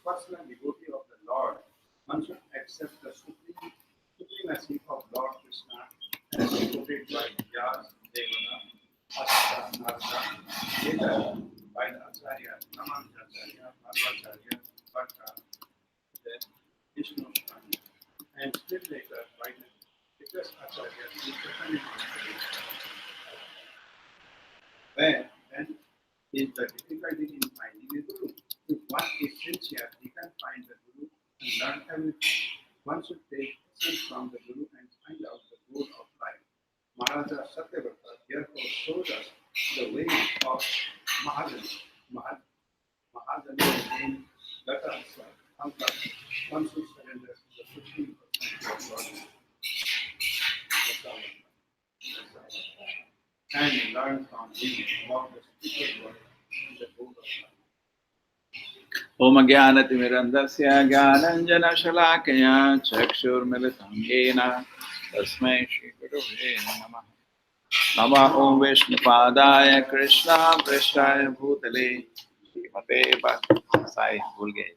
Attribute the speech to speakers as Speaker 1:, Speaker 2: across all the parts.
Speaker 1: personal devotee of the Lord, one should accept the supremacy of Lord Krishna as supported by Vyas, Devana, Asta, Narada, later by the Acharya, Ramanujacharya, Madhvacharya, Bhatta, then Vishnu Swami, and still later by the biggest Acharya, Chaitanya Mahaprabhu. Then is the difficulty in finding a guru. If one is sincere, he can find the guru and learn everything. One should take lessons from the guru and find out the goal of life. Maharaja Satyavrata therefore showed us the way of Mahajana. Mahajana named Gata Ankar. One should surrender to the Supreme Personality of God and learn from him about the spiritual world and the goal of life.
Speaker 2: Om Jnanatimirandasya Jnananjanashalakaya Chakshurmilitam Yena Tasmai Shri Gurave Namah. Namah Om Vishnupadaya Krishna Prasthaya Bhutale Srimate Bhakti Sai Bhul Gaye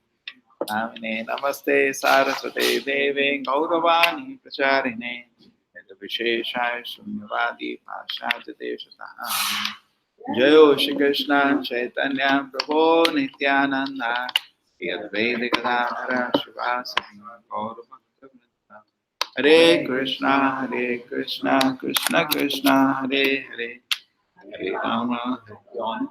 Speaker 2: Namine Namaste Saraswate Deve Gauravani Pracharine Visheshaya Shunyavadi Bhashajate Shatahami Jayo Shri Krishna Chaitanya Prabhu Nityananda Shri Advaita Gadadhara Shivasati Gaura Bhakta Hare Krishna Krishna Krishna Hare Hare Hare Rama Hare Rama.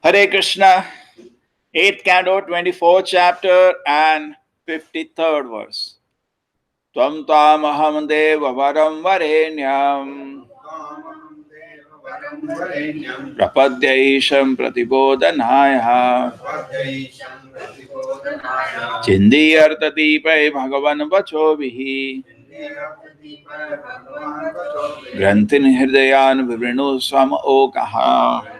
Speaker 2: Hare Krishna, 8th canto, 24th chapter and 53rd verse. Tvam tam aham deva varam varenyam prapadyaisham pratibodhanaya chindiyartatipai bhagavan vachovihi grantin hridayan vivrinu swam okaha.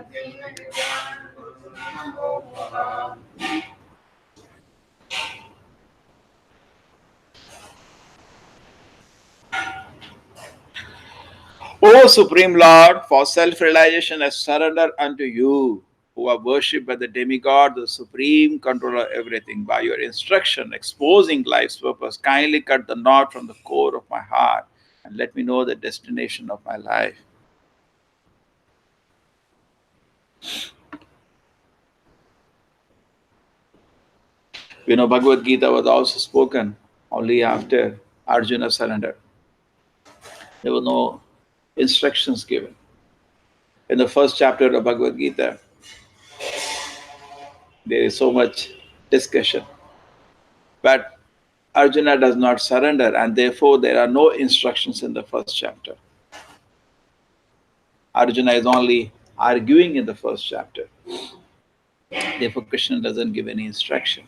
Speaker 2: O Supreme Lord, for self-realization I surrender unto you, who are worshipped by the demigod, the supreme controller of everything. By your instruction, exposing life's purpose, kindly cut the knot from the core of my heart and let me know the destination of my life. We know Bhagavad Gita was also spoken only after Arjuna surrendered. There were no instructions given. In the first chapter of Bhagavad Gita, there is so much discussion. But Arjuna does not surrender, and therefore there are no instructions in the first chapter. Arjuna is only arguing in the first chapter. Therefore Krishna doesn't give any instruction.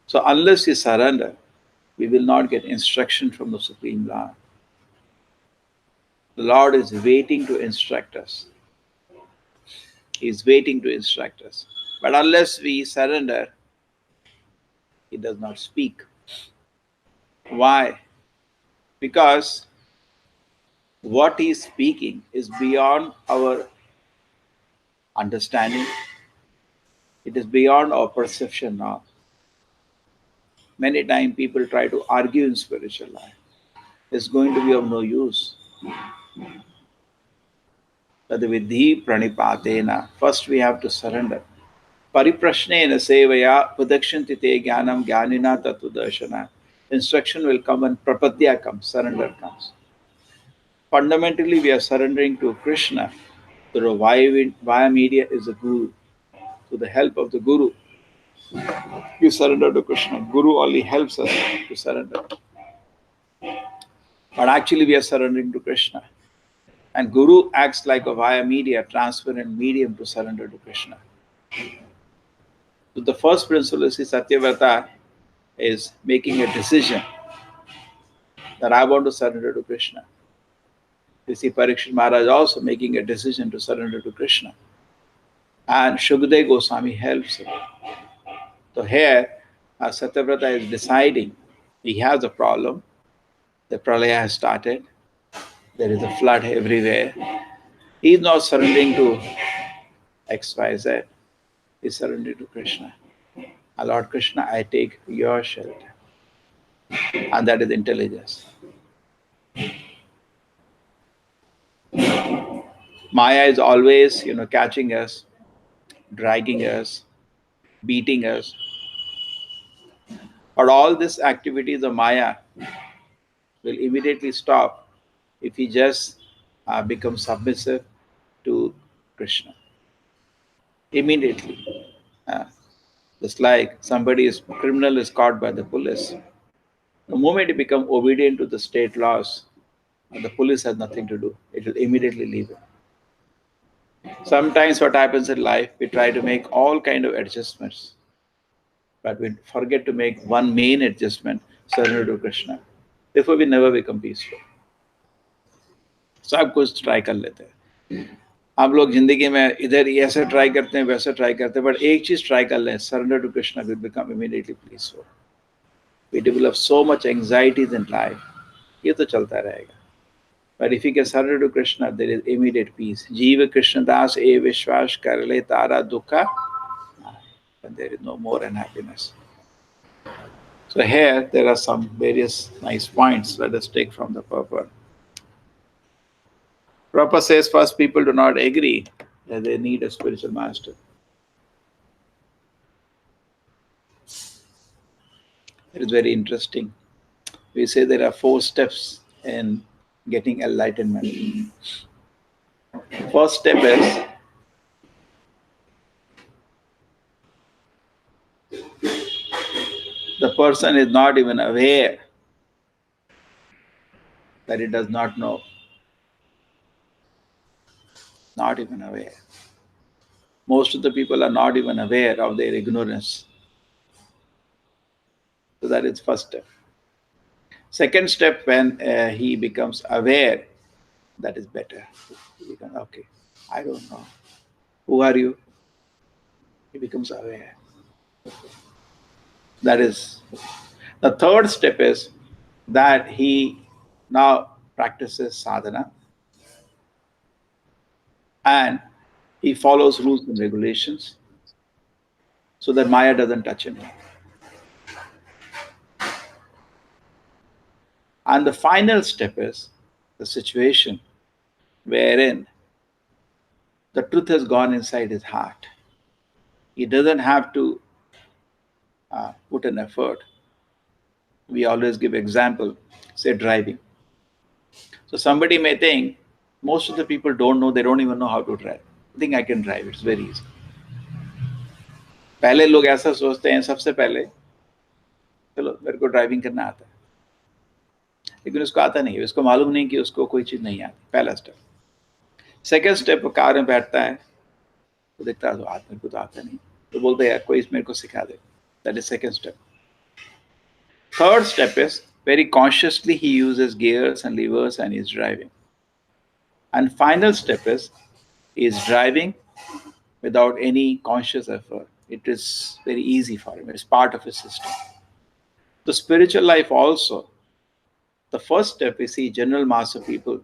Speaker 2: So unless you surrender, we will not get instruction from the Supreme Lord. The Lord is waiting to instruct us. He is waiting to instruct us. But unless we surrender, He does not speak. Why? Because what He is speaking is beyond our understanding. It is beyond our perception now. Many times people try to argue in spiritual life. It's going to be of no use. Tadvidhi pranipatena. First we have to surrender. Pariprashnena sevaya padakshanti te jnanam jnanina tatudarshana. Instruction will come and prapadya comes, surrender comes. Fundamentally, we are surrendering to Krishna. Through via media is the Guru. To the help of the Guru, we surrender to Krishna. Guru only helps us to surrender. But actually, we are surrendering to Krishna. And Guru acts like a via media, transparent medium to surrender to Krishna. So the first principle is Satyavrata is making a decision that I want to surrender to Krishna. You see Parikshit Maharaj also making a decision to surrender to Krishna. And Shukdev Goswami helps him. So here, Satyavrata is deciding. He has a problem. The pralaya has started. There is a flood everywhere. He is not surrendering to XYZ. He is surrendering to Krishna. Lord Krishna, I take your shelter. And that is intelligence. Maya is always, catching us, dragging us, beating us. But all these activities of Maya will immediately stop if he just becomes submissive to Krishna. Immediately. Uh, just like criminal is caught by the police. The moment he becomes obedient to the state laws, the police has nothing to do. It will immediately leave him. Sometimes what happens in life, we try to make all kind of adjustments, but we forget to make one main adjustment, surrender to Krishna. Therefore, we never become peaceful. सब कुछ try कर लेते हैं हम लोग जिंदगी में इधर ऐसे ट्राई करते हैं वैसे ट्राई करते हैं बट एक चीज ट्राई कर लें surrender to Krishna will become immediately peaceful. We develop so much anxieties in life. ये तो चलता रहेगा. But if you can surrender to Krishna, there is immediate peace. Jiva Krishna Das e Vishwash Karale Tara Dukha, and there is no more unhappiness. So here there are some various nice points. Let us take from the purport. Prabhupada says first people do not agree that they need a spiritual master. It is very interesting. We say there are 4 steps in getting enlightenment. First step is the person is not even aware that he does not know. Not even aware. Most of the people are not even aware of their ignorance. So that is first step. Second step, when he becomes aware, that is better. He becomes, okay, I don't know. Who are you? He becomes aware. That is. The third step is that he now practices sadhana and he follows rules and regulations so that Maya doesn't touch him. And the final step is the situation wherein the truth has gone inside his heart. He doesn't have to put an effort. We always give example, say driving. So somebody may think, most of the people don't know, they don't even know how to drive. I think I can drive, it's very easy. पहले लोग ऐसा सोचते हैं सबसे पहले चलो मेरे को ड्राइविंग करना आता है लेकिन उसको आता नहीं है उसको मालूम नहीं कि उसको कोई चीज़ नहीं आती पहला स्टेप सेकेंड स्टेप कार में बैठता है तो देखता है तो हाथ मेरे को तो आता नहीं तो बोलते हैं यार कोई मेरे को सिखा दे that is second step Third step is very consciously he uses gears and levers and he's driving. And final step is driving without any conscious effort. It is very easy for him. It's part of his system. The spiritual life also. The first step is see general mass of people.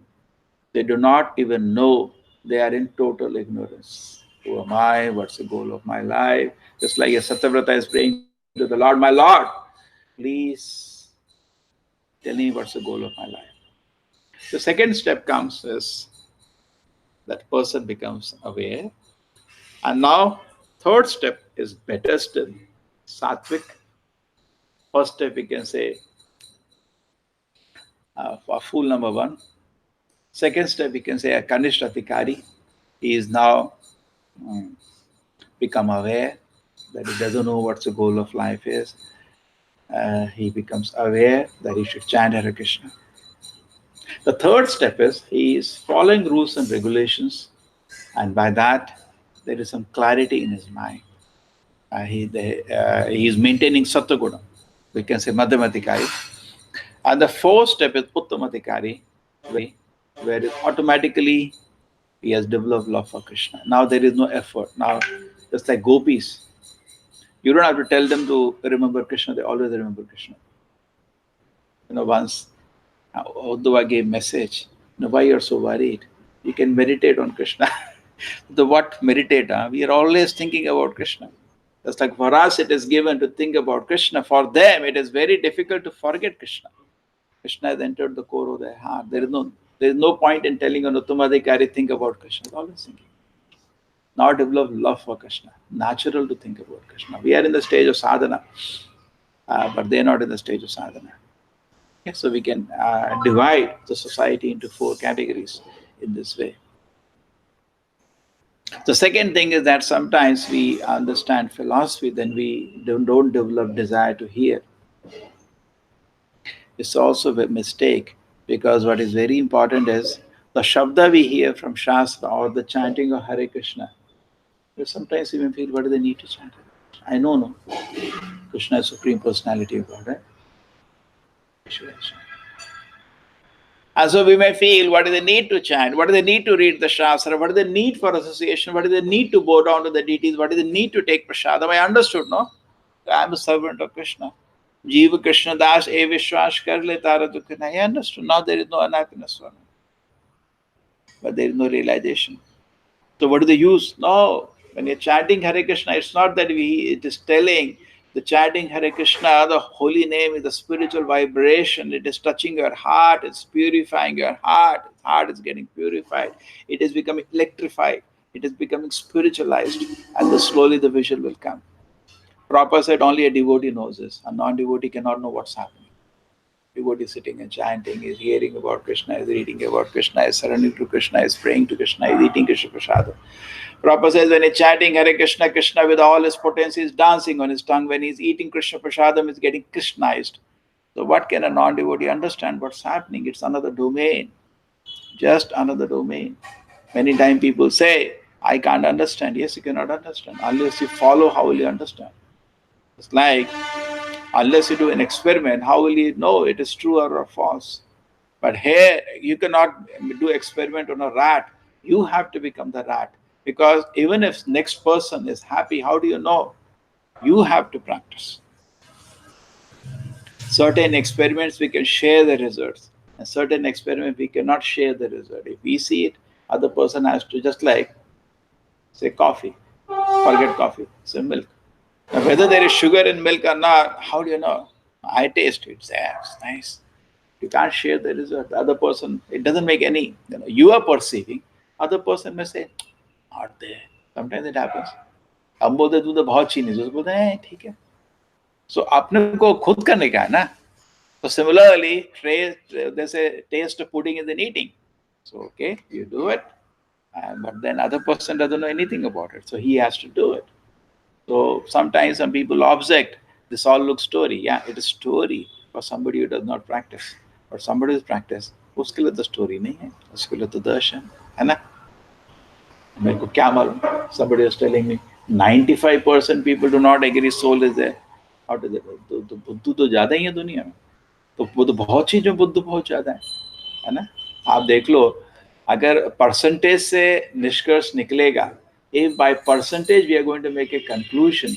Speaker 2: They do not even know, they are in total ignorance. Who am I? What's the goal of my life? Just like a Satyavrata is praying to the Lord, my Lord, please tell me what's the goal of my life. The second step comes is that person becomes aware. And now third step is better still, sattvic. First step we can say for fool number one. Second step we can say a Kanishta Adhikari. He is now become aware that he doesn't know what the goal of life is. He becomes aware that he should chant Hare Krishna. The third step is he is following rules and regulations, and by that there is some clarity in his mind. He is maintaining Sattva-guna. We can say Madhyamatikari. And the fourth step is Uttamatikari, where automatically he has developed love for Krishna. Now there is no effort. Now, just like gopis, you don't have to tell them to remember Krishna, they always remember Krishna. Once Uddhava gave message, why you're so worried? You can meditate on Krishna. What meditate? We are always thinking about Krishna. Just like for us, it is given to think about Krishna. For them, it is very difficult to forget Krishna. Krishna has entered the core of their heart. There is no point in telling an Uttamadhikari think about Krishna. It's always thinking. Now develop love for Krishna. Natural to think about Krishna. We are in the stage of sadhana, but they are not in the stage of sadhana. Okay, so we can divide the society into four categories in this way. The second thing is that sometimes we understand philosophy, then we don't develop desire to hear. It's also a mistake, because what is very important is the Shabda we hear from Shastra or the chanting of Hare Krishna. Sometimes we may feel, what do they need to chant? I know, no. Krishna is Supreme Personality of God, right? And so we may feel, what do they need to chant? What do they need to read the Shastra? What do they need for association? What do they need to bow down to the deities? What do they need to take prasadam? I understood, no? I am a servant of Krishna. Jiva Krishna Das e Vishwash kar le tara dukha. I understood. Now there is no unhappiness for me. But there is no realization. So what do they use? No. When you're chanting Hare Krishna, it's not that it is telling the chanting Hare Krishna, the holy name is a spiritual vibration. It is touching your heart. It's purifying your heart. The heart is getting purified. It is becoming electrified. It is becoming spiritualized. And then slowly the vision will come. Prabhupada said only a devotee knows this. A non-devotee cannot know what's happening. Devotee sitting and chanting, is hearing about Krishna, is reading about Krishna, is surrendering to Krishna, is praying to Krishna, is eating Krishna Prasada. Prabhupada says when he's chanting Hare Krishna, Krishna with all his potency is dancing on his tongue. When he's eating Krishna Prasadam, he's getting Krishnized. So what can a non-devotee understand what's happening? It's another domain. Just another domain. Many times people say, I can't understand. Yes, you cannot understand. Unless you follow, how will you understand? It's like, unless you do an experiment, how will you know it is true or false? But here, you cannot do experiment on a rat. You have to become the rat. Because even if next person is happy, how do you know? You have to practice. Certain experiments we can share the results. And certain experiments we cannot share the result. If we see it, other person has to, just like, say coffee. Forget coffee, say milk. Now, whether there is sugar in milk or not, how do you know? I taste it, it's nice. You can't share the result. The other person, it doesn't make any, you are perceiving. Other person may say, not there. Sometimes it happens. हम बोलते दूध बहुत चीनी जो बोलते हैं ठीक है. So अपने को खुद करने का है ना. So similarly, they say taste of pudding is in eating. So okay, you do it, but then other person doesn't know anything about it. So he has to do it. So sometimes some people object, this all looks story. Yeah, it is story for somebody who does not practice. But somebody who practice, उसके लिए तो story नहीं है, उसके लिए तो दर्शन है ना. मेरे को क्या मालूम? Somebody was telling me 95% people do not agree soul is there. How does it? तो बुद्धू तो ज्यादा ही है दुनिया में, तो वो तो बहुत चीजों में बुद्धू बहुत ज्यादा है ना. आप देख लो, अगर परसेंटेज से निष्कर्ष निकलेगा, if by percentage we are going to make a conclusion,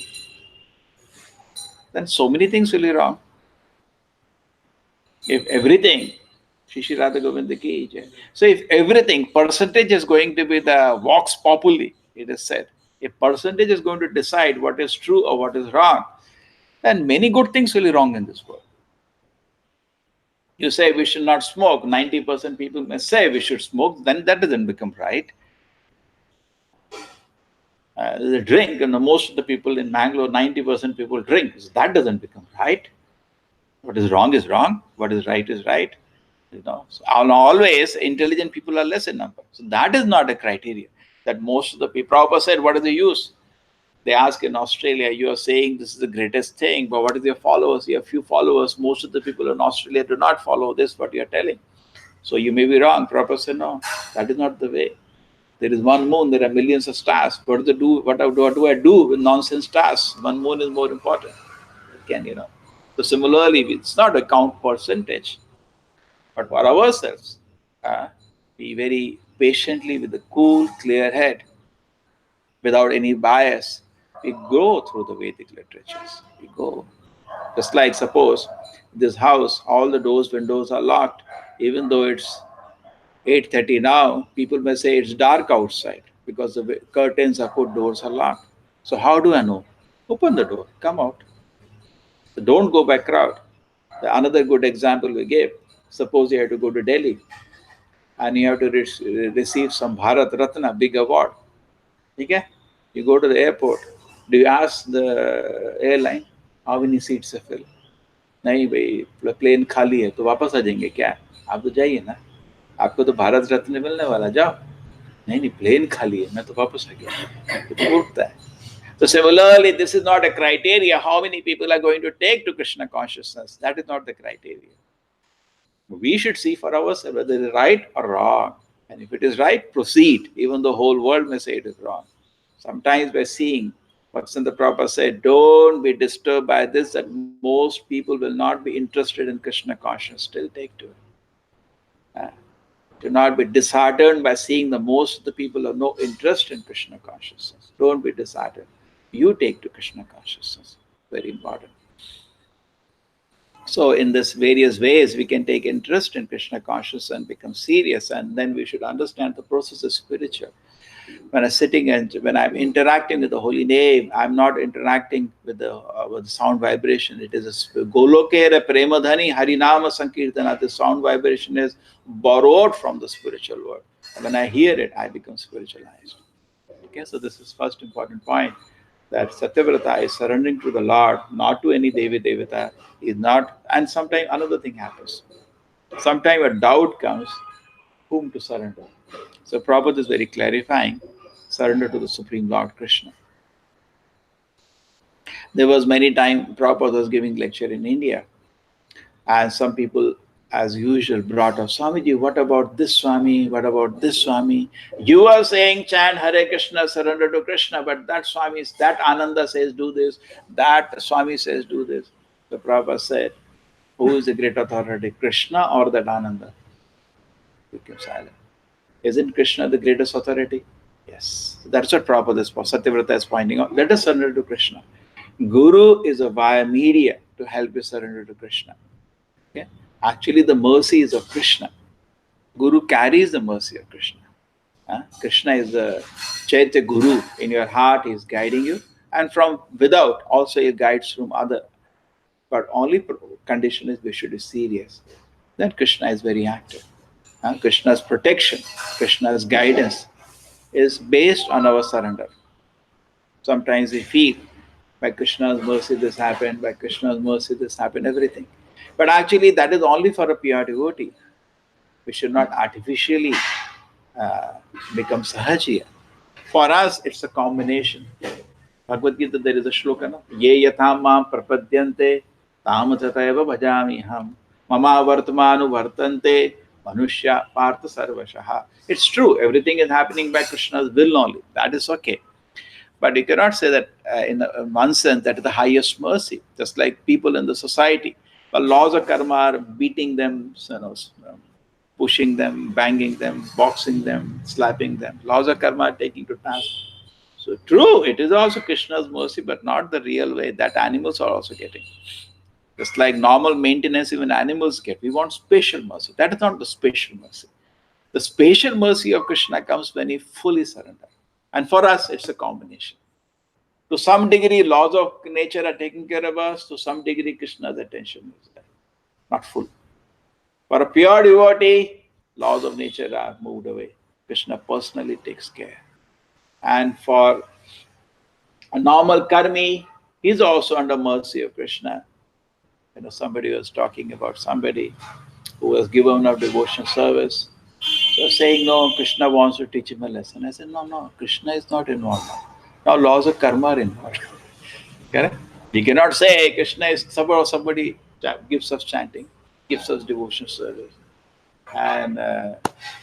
Speaker 2: then so many things will be wrong. If everything, Shri Radha Govinda ki jai. So if everything, percentage is going to be the vox populi, it is said. If percentage is going to decide what is true or what is wrong, then many good things will be wrong in this world. You say we should not smoke, 90% people may say we should smoke, then that doesn't become right. The drink, and most of the people in Mangalore, 90% people drink, so that doesn't become right. What is wrong, what is right. So always intelligent people are less in number. So that is not a criteria. That most of the people, Prabhupada said, what is the use? They ask in Australia, you are saying this is the greatest thing, but what is your followers? You have few followers. Most of the people in Australia do not follow this, what you are telling. So you may be wrong. Prabhupada said, no, that is not the way. There is one moon, there are millions of stars. What do I do with nonsense stars? One moon is more important. So similarly, it's not a count percentage, but for ourselves, be very patiently with a cool, clear head, without any bias. We go through the Vedic literatures. We go. Just like suppose this house, all the doors, windows are locked, even though it's 8:30 now, people may say it's dark outside because the curtains are put, doors are locked. So how do I know? Open the door, come out. So don't go by crowd. Another good example we gave, suppose you have to go to Delhi and you have to receive some Bharat Ratna, big award. Okay? You go to the airport. Do you ask the airline how many seats are filled? नहीं भाई plane खाली है तो वापस आ जाएंगे क्या? आप तो जाइए ना, आपको तो भारत रत्न मिलने वाला, जाओ. नहीं नहीं प्लेन खाली है, मैं तो वापस आ गया, तो उठता है. So similarly, this is not a criteria how many people are going to take to Krishna consciousness. That is not the criteria. We should see for ourselves whether it is right or wrong. And if it is right, proceed, even though the whole world may say it is wrong. Sometimes by seeing what Santa Prabhupada said, don't be disturbed by this, that most people will not be interested in Krishna consciousness. Still take to it. Do not be disheartened by seeing the most of the people have no interest in Krishna consciousness. Don't be disheartened. You take to Krishna consciousness. Very important. So in this various ways, we can take interest in Krishna consciousness and become serious, and then we should understand the process is spiritual. When I'm sitting and when I'm interacting with the holy name, I'm not interacting with the sound vibration. It is a golokera premadhani harinama sankirtana. The sound vibration is borrowed from the spiritual world. And when I hear it, I become spiritualized. Okay, so this is first important point, that Satyavrata is surrendering to the Lord, not to any Devi Devata. Is not, and sometimes another thing happens. Sometimes a doubt comes, whom to surrender. So Prabhupada is very clarifying, surrender to the Supreme Lord Krishna. There was many times Prabhupada was giving lecture in India, and some people, as usual, brought up, Swamiji, what about this Swami? What about this Swami? You are saying chant Hare Krishna, surrender to Krishna, but that Swami, that Ananda says do this, that Swami says do this. The Prabhupada said, who is the great authority, Krishna or that Ananda? Became silent. Isn't Krishna the greatest authority? Yes. That's what Prabhupada is, Satyavrata is pointing out. Let us surrender to Krishna. Guru is a via media to help you surrender to Krishna. Okay? Actually, the mercy is of Krishna. Guru carries the mercy of Krishna. Krishna is the Chaitya Guru. In your heart, he is guiding you. And from without, also he guides from other. But only condition is we should be serious. Then Krishna is very active. Krishna's protection, Krishna's guidance is based on our surrender. Sometimes we feel, by Krishna's mercy this happened, by Krishna's mercy this happened, everything. But actually that is only for a pure devotee. We should not artificially become sahajiya. For us, it's a combination. Bhagavad Gita, there is a shloka, no? Ye yatham mam prapadyante tam tataiva bhajami ham mama vartamanu vartante manushya partha sarvashaha. It's true, everything is happening by Krishna's will only. That is okay. But you cannot say that in one sense that is the highest mercy. Just like people in the society, the laws of karma are beating them, pushing them, banging them, boxing them, slapping them. Laws of karma are taking to task. So true, it is also Krishna's mercy, but not the real way that animals are also getting. Just like normal maintenance, even animals get. We want special mercy. That is not the special mercy. The special mercy of Krishna comes when he fully surrenders. And for us, it's a combination. To some degree, laws of nature are taking care of us. To some degree, Krishna's attention is there. Not full. For a pure devotee, laws of nature are moved away. Krishna personally takes care. And for a normal karmi, he's also under mercy of Krishna. Somebody was talking about somebody who was given up devotion service. So saying, no, Krishna wants to teach him a lesson. I said, no, Krishna is not involved. Now laws of karma are involved. Correct? We cannot say Krishna is somebody gives us chanting, gives us devotion service, and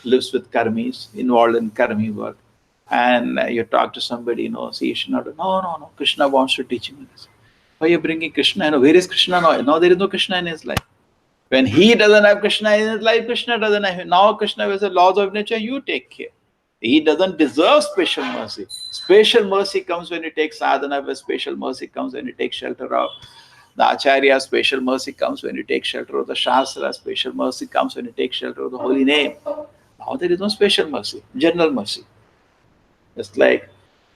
Speaker 2: lives with karmis, involved in karmi work. And you talk to somebody, see, you should not. No, Krishna wants to teach him this. Why are you bringing Krishna? Where is Krishna now? No, there is no Krishna in his life. When he doesn't have Krishna in his life, Krishna doesn't have him. Now Krishna has the laws of nature, you take care. He doesn't deserve special mercy. Special mercy comes when you take sadhana, where special mercy comes when you take shelter of the Acharya, special mercy comes when you take shelter of the Shastra, special mercy comes when you take shelter of the holy name. Now there is no special mercy, general mercy. Just like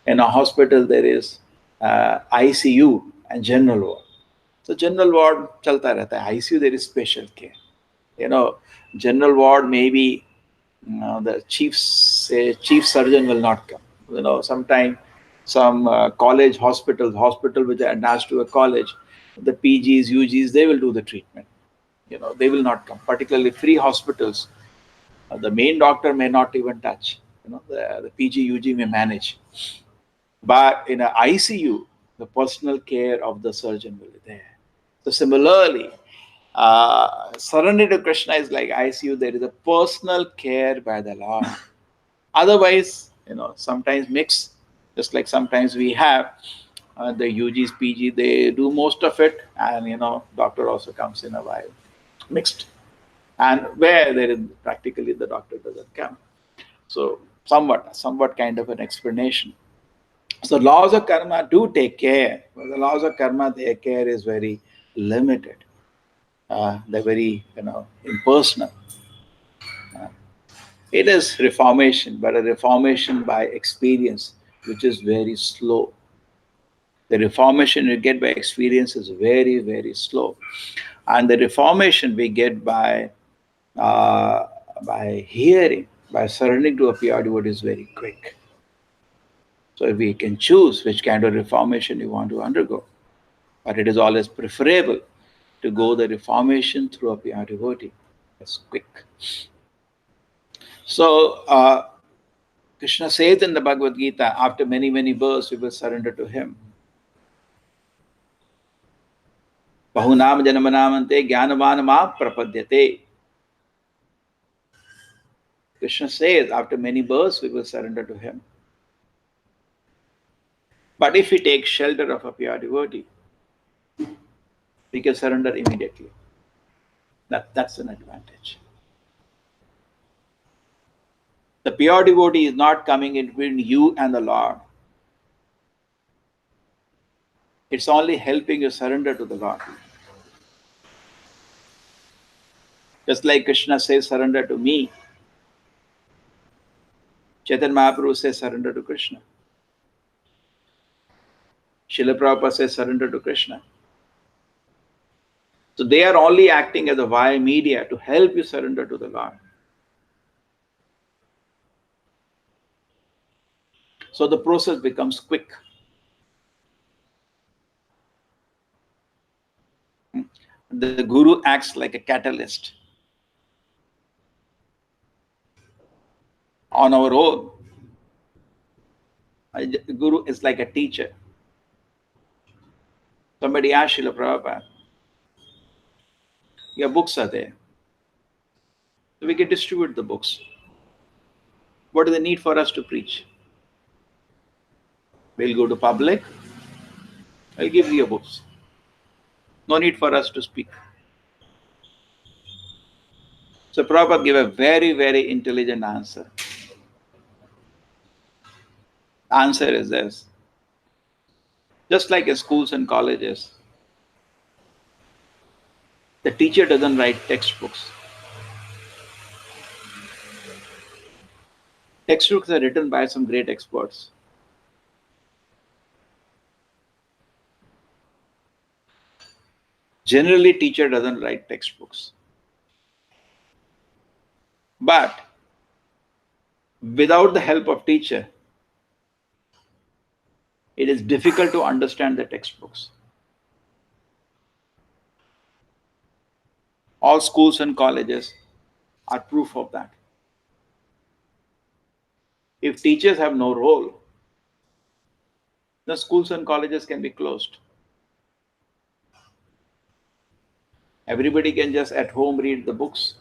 Speaker 2: in a hospital there is ICU and general ward. So general ward chalta rehta hai. ICU there is special care. General ward maybe the chief surgeon will not come. Sometime some hospital which are attached to a college, the PGs, UGs, they will do the treatment. They will not come. Particularly free hospitals, the main doctor may not even touch. The PG, UG may manage. But in an ICU, the personal care of the surgeon will be there. So similarly, surrender to Krishna is like ICU. There is a personal care by the Lord. Otherwise, sometimes mix. Just like sometimes we have the UGs, PG, they do most of it, and doctor also comes in a while, mixed. And where there is practically the doctor doesn't come. So somewhat kind of an explanation. So laws of karma do take care, but the laws of karma, their care is very limited. They're very, impersonal. It is reformation, but a reformation by experience, which is very slow. The reformation you get by experience is very, very slow. And the reformation we get by hearing, by surrendering to a pure devotee is very quick. So we can choose which kind of reformation you want to undergo. But it is always preferable to go the reformation through a pure devotee. It's quick. So Krishna says in the Bhagavad Gita, after many, many births, we will surrender to him. Bahunam janamanamante jnanavanama prapadyate. Krishna says, after many births, we will surrender to him. But if we take shelter of a pure devotee, we can surrender immediately. That's an advantage. The pure devotee is not coming in between you and the Lord. It's only helping you surrender to the Lord. Just like Krishna says, surrender to me. Chaitanya Mahaprabhu says, surrender to Krishna. Srila Prabhupada says, surrender to Krishna. So they are only acting as a via media to help you surrender to the Lord. So the process becomes quick. The Guru acts like a catalyst. On our own, the Guru is like a teacher. Somebody asked Srila Prabhupada, your books are there. So we can distribute the books. What do they need for us to preach? We'll go to public. I'll give you books. No need for us to speak. So Prabhupada gave a very, very intelligent answer. The answer is this. Just like in schools and colleges, the teacher doesn't write textbooks. Textbooks are written by some great experts. Generally, teacher doesn't write textbooks. But without the help of teacher, it is difficult to understand the textbooks. All schools and colleges are proof of that. If teachers have no role, the schools and colleges can be closed. Everybody can just at home read the books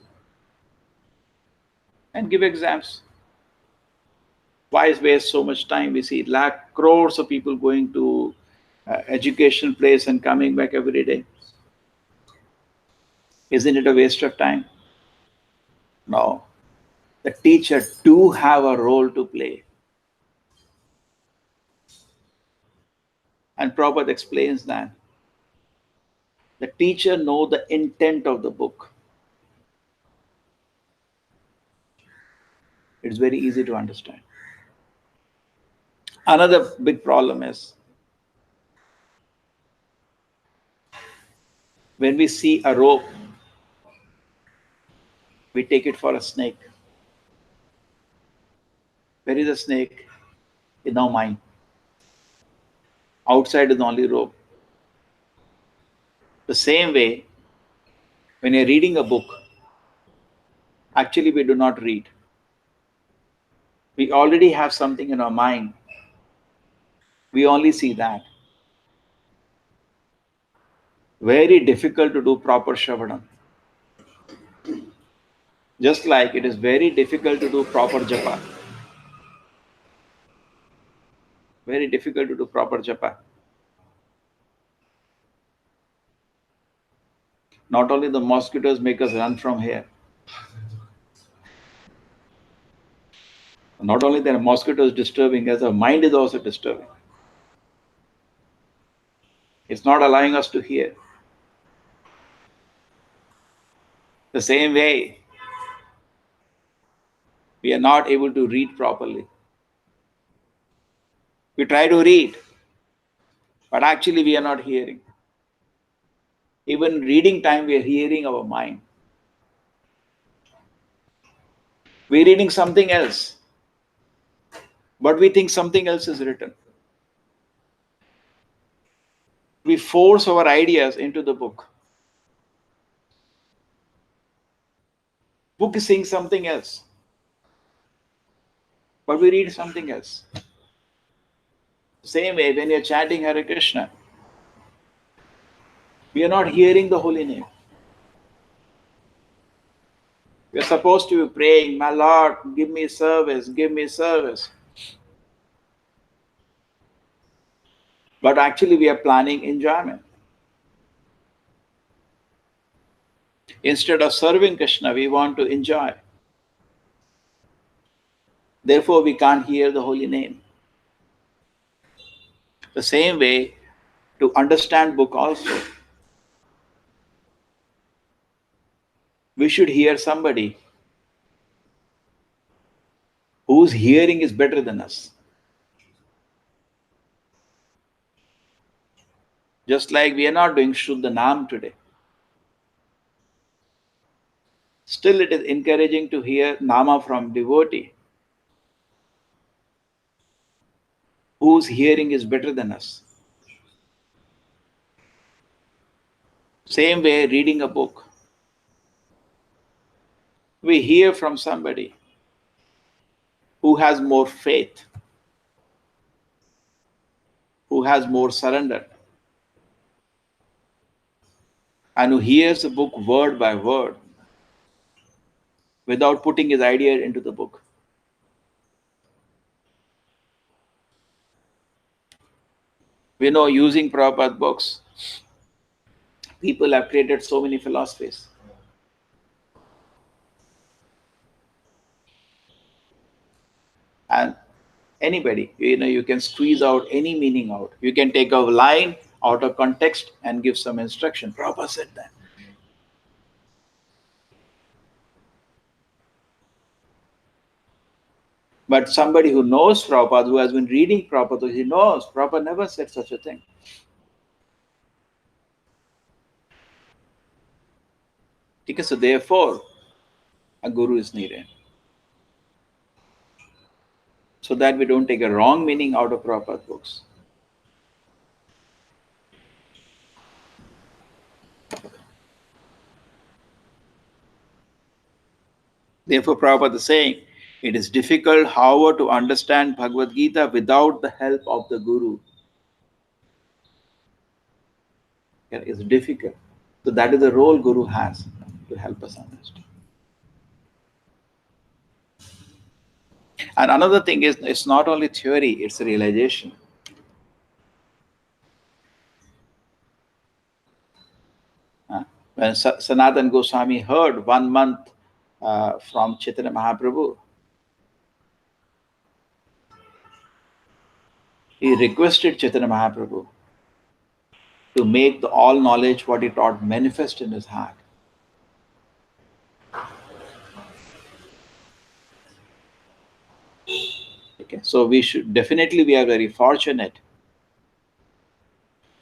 Speaker 2: and give exams. Why waste so much time? We see crores of people going to education place and coming back every day. Isn't it a waste of time? No. The teacher do have a role to play. And Prabhupada explains that. The teacher knows the intent of the book. It's very easy to understand. Another big problem is when we see a rope, we take it for a snake. Where is the snake? In our mind. Outside is only rope. The same way, when you're reading a book, actually we do not read. We already have something in our mind. We only see that. Very difficult to do proper Shravanam. Just like it is very difficult to do proper Japa. Very difficult to do proper Japa. Not only the mosquitoes make us run from here. Not only the mosquitoes disturbing us, our mind is also disturbing. It's not allowing us to hear. The same way, we are not able to read properly. We try to read, but actually we are not hearing. Even reading time, we are hearing our mind. We're reading something else, but we think something else is written. We force our ideas into the book. Book is saying something else, but we read something else. Same way, when you're chanting Hare Krishna, we are not hearing the holy name. We are supposed to be praying, my Lord, give me service, give me service. But actually we are planning enjoyment. Instead of serving Krishna, we want to enjoy. Therefore, we can't hear the holy name. The same way, to understand book also, we should hear somebody whose hearing is better than us. Just like we are not doing Shuddha Nam today. Still, it is encouraging to hear Nama from devotee whose hearing is better than us. Same way, reading a book. We hear from somebody who has more faith, who has more surrender, and who hears the book word by word without putting his idea into the book. We know using Prabhupada books, people have created so many philosophies. And anybody, you can squeeze out any meaning out. You can take a line out of context and give some instruction. Prabhupada said that. But somebody who knows Prabhupada, who has been reading Prabhupada, he knows Prabhupada never said such a thing. Okay, so therefore, a guru is needed. So that we don't take a wrong meaning out of Prabhupada books. Therefore, Prabhupada is saying, it is difficult, however, to understand Bhagavad Gita without the help of the guru. It's difficult. So that is the role guru has to help us understand. And another thing is, it's not only theory, it's realization. When Sanatan Goswami heard 1 month from Chaitanya Mahaprabhu, he requested Chaitanya Mahaprabhu to make the all knowledge what he taught manifest in his heart. Okay, so we are very fortunate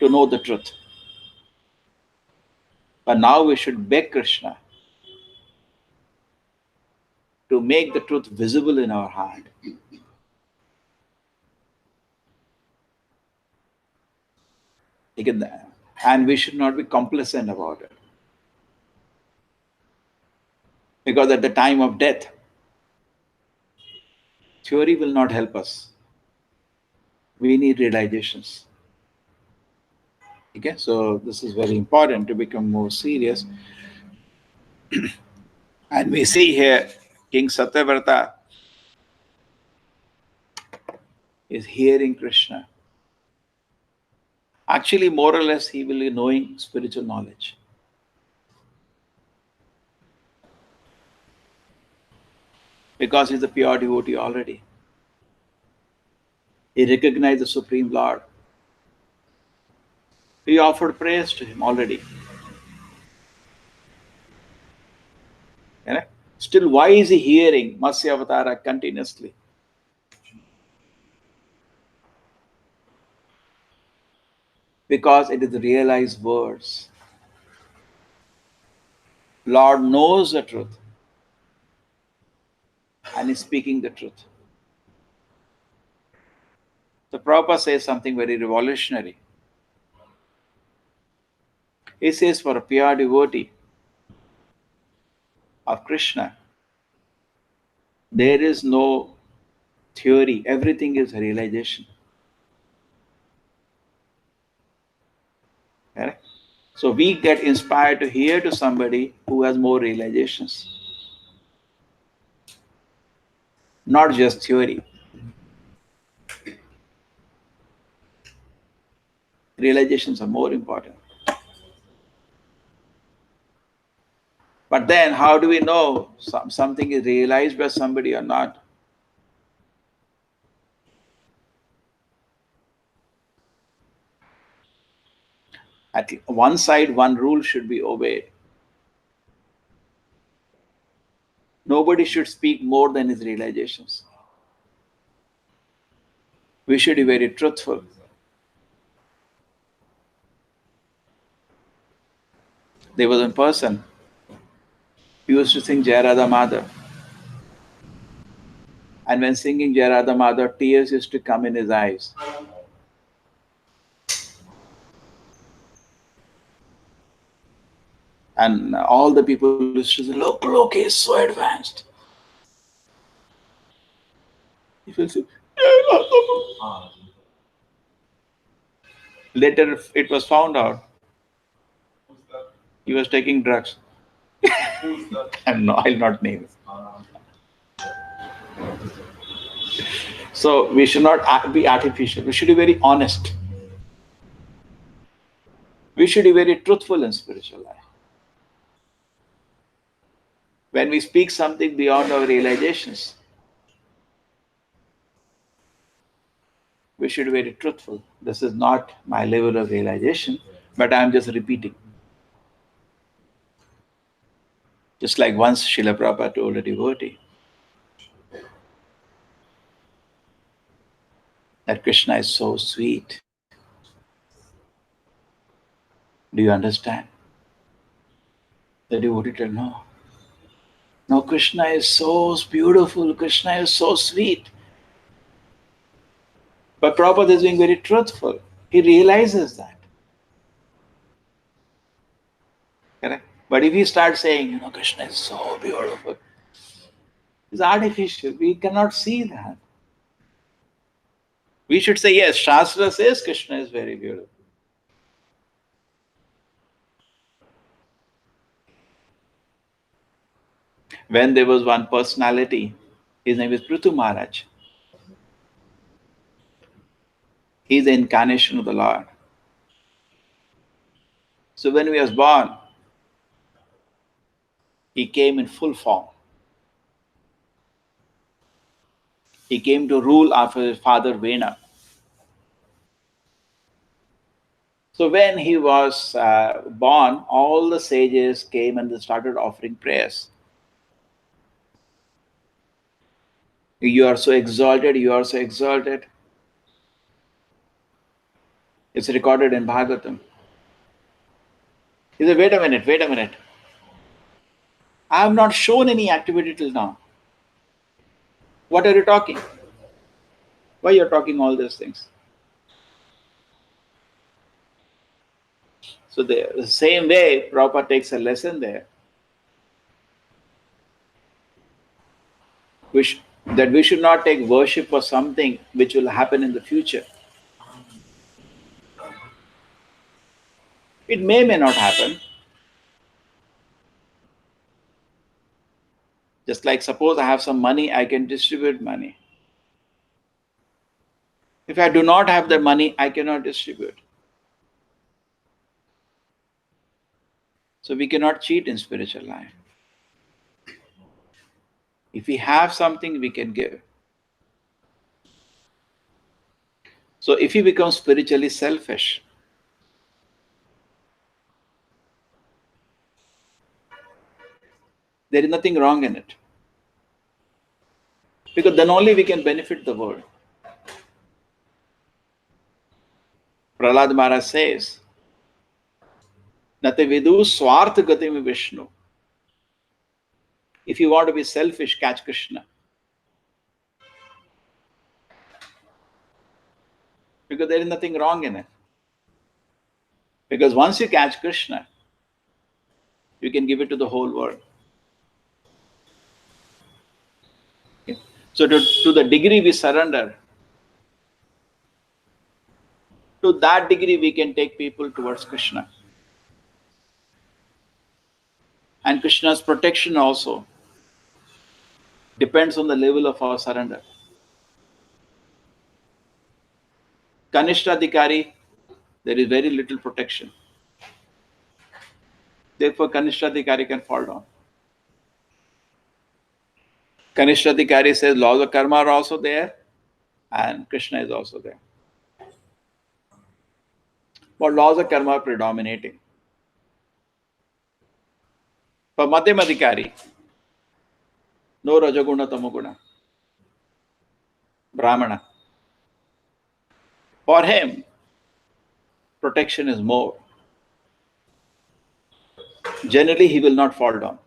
Speaker 2: to know the truth. But now we should beg Krishna to make the truth visible in our heart. And we should not be complacent about it. Because at the time of death, theory will not help us. We need realizations. Okay, so this is very important to become more serious. And we see here King Satyavrata is hearing Krishna. Actually, more or less, he will be knowing spiritual knowledge. Because he's a pure devotee already. He recognized the Supreme Lord. He offered prayers to him already. Still, why is he hearing Matsya Avatara continuously? Because it is realized words. Lord knows the truth and is speaking the truth. The Prabhupada says something very revolutionary. He says, for a pure devotee of Krishna, there is no theory, everything is realization. Correct? So we get inspired to hear to somebody who has more realizations. Not just theory. Realizations are more important. But then how do we know something is realized by somebody or not? At one side, one rule should be obeyed. Nobody should speak more than his realizations. We should be very truthful. There was a person who used to sing Jai Radha Madhav. And when singing Jai Radha Madhav, tears used to come in his eyes. And all the people used to say, look, he's so advanced. He will say, later it was found out he was taking drugs. And no, I'll not name it. So we should not be artificial. We should be very honest. We should be very truthful in spiritual life. When we speak something beyond our realizations, we should be very truthful. This is not my level of realization, but I am just repeating. Just like once Srila Prabhupada told a devotee that Krishna is so sweet. Do you understand? The devotee told, no. No, Krishna is so beautiful. Krishna is so sweet. But Prabhupada is being very truthful. He realizes that. Correct? But if he starts saying, Krishna is so beautiful, it's artificial. We cannot see that. We should say, yes, Shastra says Krishna is very beautiful. When there was one personality, his name is Prithu Maharaj. He is the incarnation of the Lord. So when he was born, he came in full form. He came to rule after his father Vena. So when he was born, all the sages came and they started offering prayers. You are so exalted, you are so exalted. It's recorded in Bhagavatam. He said, wait a minute. I have not shown any activity till now. What are you talking? Why you are talking all these things? So the same way, Prabhupada takes a lesson there. That we should not take worship for something which will happen in the future. It may not happen. Just like suppose I have some money, I can distribute money. If I do not have the money, I cannot distribute. So we cannot cheat in spiritual life. If we have something, we can give. So if we become spiritually selfish, there is nothing wrong in it. Because then only we can benefit the world. Prahlad Maharaj says, Nate vidu swartha gatim Vishnu. If you want to be selfish, catch Krishna. Because there is nothing wrong in it. Because once you catch Krishna, you can give it to the whole world. Okay? So to the degree we surrender, to that degree we can take people towards Krishna. And Krishna's protection also depends on the level of our surrender. Kanishtadhikari, there is very little protection. Therefore, Kanishtadhikari can fall down. Kanishtadhikari says laws of karma are also there and Krishna is also there. But laws of karma are predominating. For Madhyamadhikari, no Rajaguna, Tamoguna, Brahmana. For him, protection is more. Generally, he will not fall down.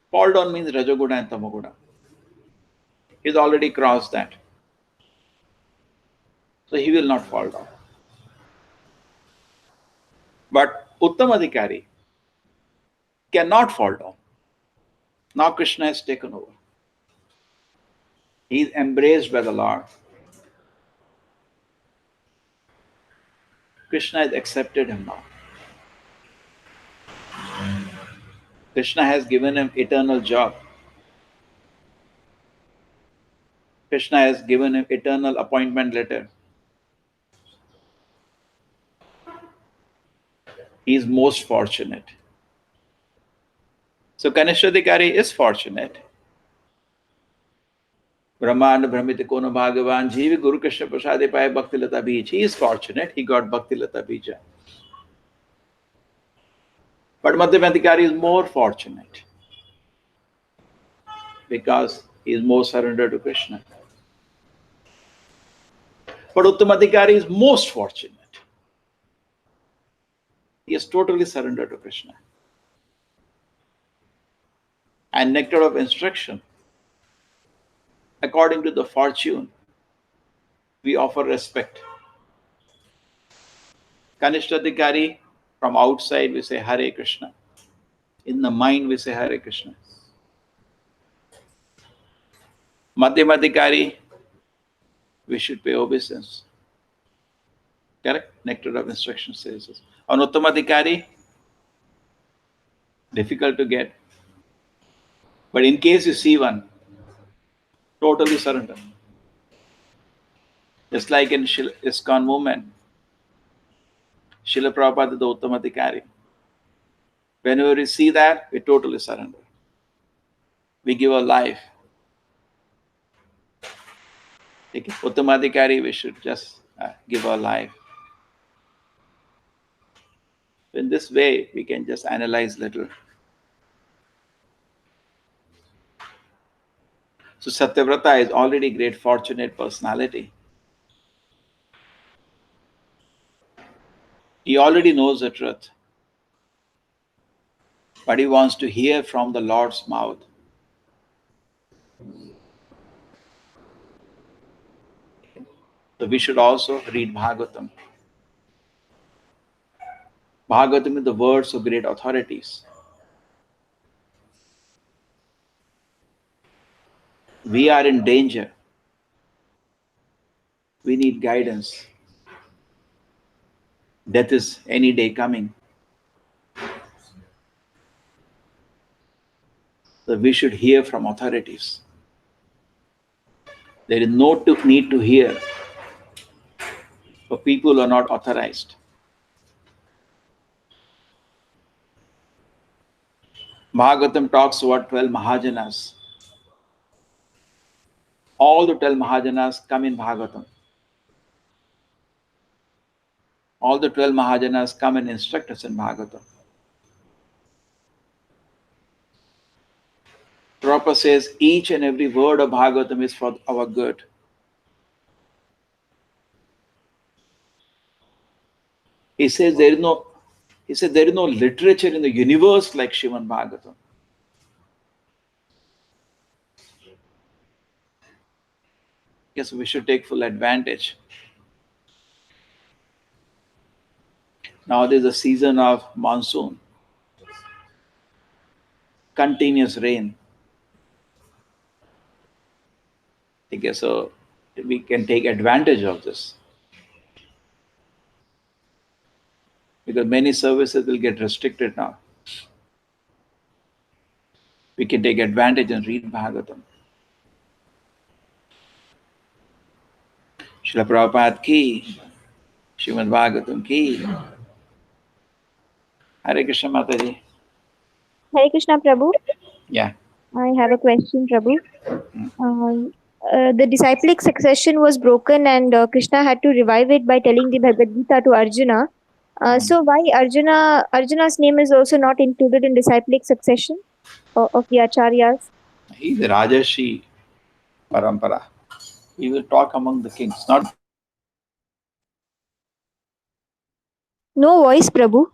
Speaker 2: Fall down means Rajaguna and Tamoguna. He's already crossed that. So he will not fall down. But Uttamadhikari cannot fall down. Now Krishna has taken over. He is embraced by the Lord. Krishna has accepted him now. Krishna has given him eternal job. Krishna has given him eternal appointment letter. He is most fortunate. So Kanishadikari is fortunate. Brahmanda Brahmiti Kono Bhagavan Jeevi Guru Krishna Prasade Pai Bhakti Lata Bij. He is fortunate. He got Bhakti Lata Bija. But Madhyamadikari is more fortunate because he is more surrendered to Krishna. But Uttamadikari is most fortunate. He is totally surrendered to Krishna. And nectar of instruction, according to the fortune, we offer respect. Kanishtadikari, from outside we say Hare Krishna. In the mind we say Hare Krishna. Madhyamadikari, we should pay obeisance. Correct? Nectar of instruction says this. On Uttamadikari, difficult to get. But in case you see one, totally surrender. Just like in ISKCON movement, Srila Prabhupada is the Uttamadikari. Whenever we see that, we totally surrender. We give our life. Uttamadikari, we should just give our life. In this way, we can just analyze little. So Satyavrata is already a great fortunate personality. He already knows the truth. But he wants to hear from the Lord's mouth. So we should also read Bhagavatam. Bhagavatam is the words of great authorities. We are in danger. We need guidance. Death is any day coming. So we should hear from authorities. There is no need to hear for people who are not authorized. Bhagavatam talks about 12 Mahajanas. All the 12 Mahajanas come in Bhagavatam. All the 12 Mahajanas come and instruct us in Bhagavatam. Prabhupada says each and every word of Bhagavatam is for our good. He says there is no literature in the universe like Shrimad Bhagavatam. Yes, we should take full advantage. Now there is a season of monsoon, continuous rain. Okay, so we can take advantage of this. Because many services will get restricted now. We can take advantage and read Bhagavatam. Srila Prabhupada ki, Shrimad Bhagavatam ki. Hare Krishna Mataji.
Speaker 3: Hare Krishna Prabhu.
Speaker 2: Yeah.
Speaker 3: I have a question, Prabhu. The disciplic succession was broken and Krishna had to revive it by telling the Bhagavad Gita to Arjuna. So why Arjuna's name is also not included in disciplic succession of the acharyas?
Speaker 2: He is the Rajarshi Parampara. He will talk among the kings. Not
Speaker 3: No voice, Prabhu.